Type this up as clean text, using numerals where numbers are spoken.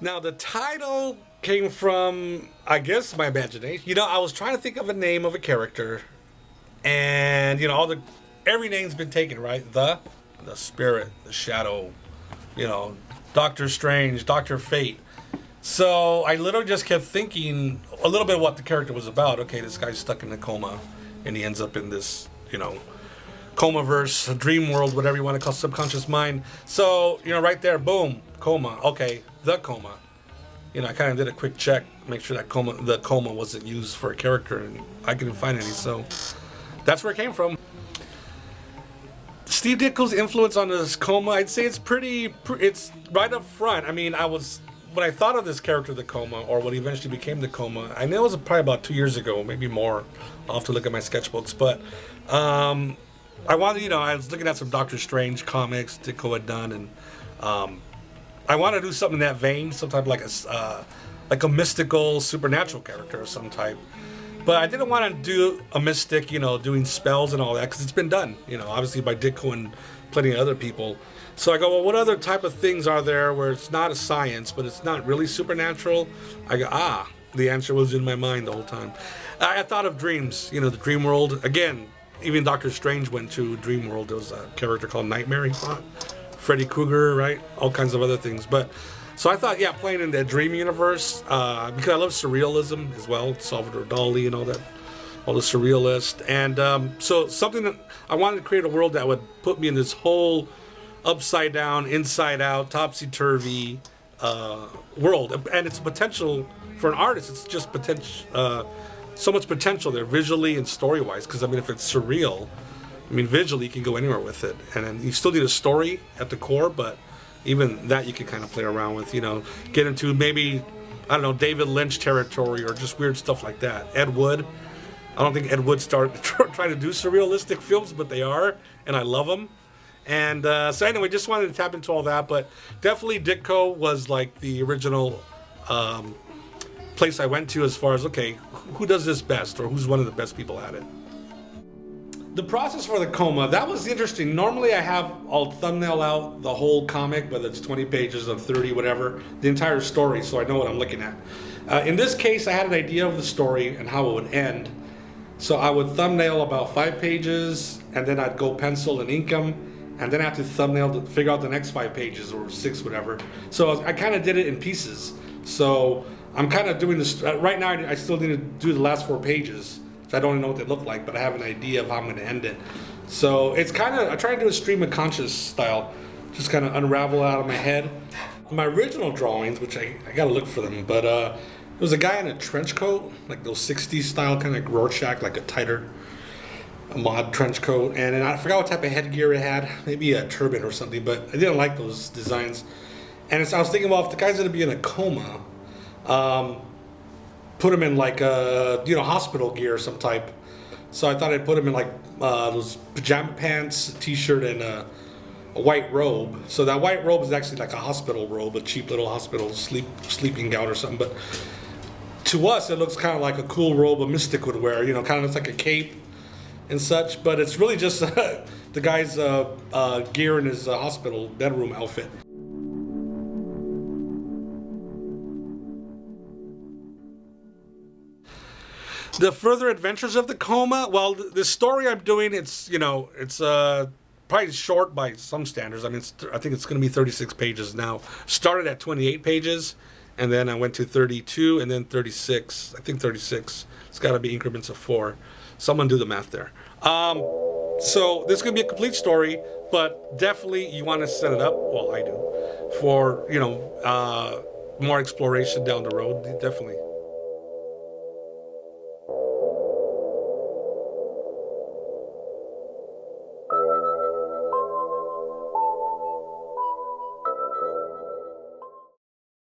Now the title came from, I guess, my imagination. You know, I was trying to think of a name of a character, and you know, every name's been taken, right? The Spirit, the Shadow, you know, Doctor Strange, Doctor Fate. So I literally just kept thinking a little bit what the character was about. Okay, this guy's stuck in a coma, and he ends up in this, you know, coma-verse, a dream world, whatever you want to call subconscious mind. So, you know, right there, boom, coma. Okay, the coma. You know, I kind of did a quick check, make sure that the coma wasn't used for a character, and I couldn't find any. So that's where it came from. Steve Ditko's influence on this coma, I'd say it's it's right up front. I mean, when I thought of this character, the coma, or what eventually became the coma, I know it was probably about 2 years ago, maybe more. I'll have to look at my sketchbooks, but I wanted, you know, I was looking at some Doctor Strange comics Ditko had done, and I wanted to do something in that vein, some type like a mystical, supernatural character of some type. But I didn't want to do a mystic, you know, doing spells and all that, because it's been done, you know, obviously by Ditko and plenty of other people. So I go, well, what other type of things are there where it's not a science, but it's not really supernatural? I go, the answer was in my mind the whole time. I thought of dreams, you know, the dream world. Again, even Doctor Strange went to dream world. There was a character called Nightmare, he thought. Freddy Krueger, right? All kinds of other things. But so I thought, yeah, playing in that dream universe, because I love surrealism as well, Salvador Dali and all that, all the surrealists. And so something that I wanted to create a world that would put me in this whole upside down, inside out, topsy-turvy world. And it's potential for an artist. It's just potential, so much potential there, visually and story-wise. Because I mean, if it's surreal, I mean, visually you can go anywhere with it. And then you still need a story at the core, but even that you can kind of play around with, you know, get into maybe, I don't know, David Lynch territory or just weird stuff like that. Ed Wood. I don't think Ed Wood started trying to do surrealistic films, but they are, and I love them. And so anyway, just wanted to tap into all that, but definitely Ditko was like the original place I went to as far as, okay, who does this best, or who's one of the best people at it? The process for the coma, that was interesting. Normally I'll thumbnail out the whole comic, whether it's 20 pages or 30, whatever, the entire story, so I know what I'm looking at. In this case, I had an idea of the story and how it would end. So I would thumbnail about 5 pages, and then I'd go pencil and ink them, and then I have to thumbnail to figure out the next 5 pages or 6, whatever. So I kind of did it in pieces. So I'm kind of doing this, right now I still need to do the last 4 pages. So I don't even know what they look like, but I have an idea of how I'm going to end it. So it's kind of, I try to do a stream of conscious style, just kind of unravel out of my head. My original drawings, which I got to look for them, but it was a guy in a trench coat, like those 60s style, kind of Rorschach, like a tighter mod trench coat. And I forgot what type of headgear it had, maybe a turban or something, but I didn't like those designs. And so I was thinking, well, if the guy's going to be in a coma, put him in like a, you know, hospital gear of some type. So I thought I'd put him in like those pajama pants, a t-shirt, and a white robe. So that white robe is actually like a hospital robe, a cheap little hospital sleeping gown or something. But to us, it looks kind of like a cool robe a mystic would wear, you know, kind of looks like a cape and such. But it's really just the guy's gear in his hospital bedroom outfit. The further adventures of the coma, well, the story I'm doing, it's, you know, it's probably short by some standards. I mean, I think it's going to be 36 pages now. Started at 28 pages, and then I went to 32, and then 36. I think 36. It's got to be increments of 4. Someone do the math there. So this is going to be a complete story, but definitely you want to set it up, well, I do, for, you know, more exploration down the road, definitely.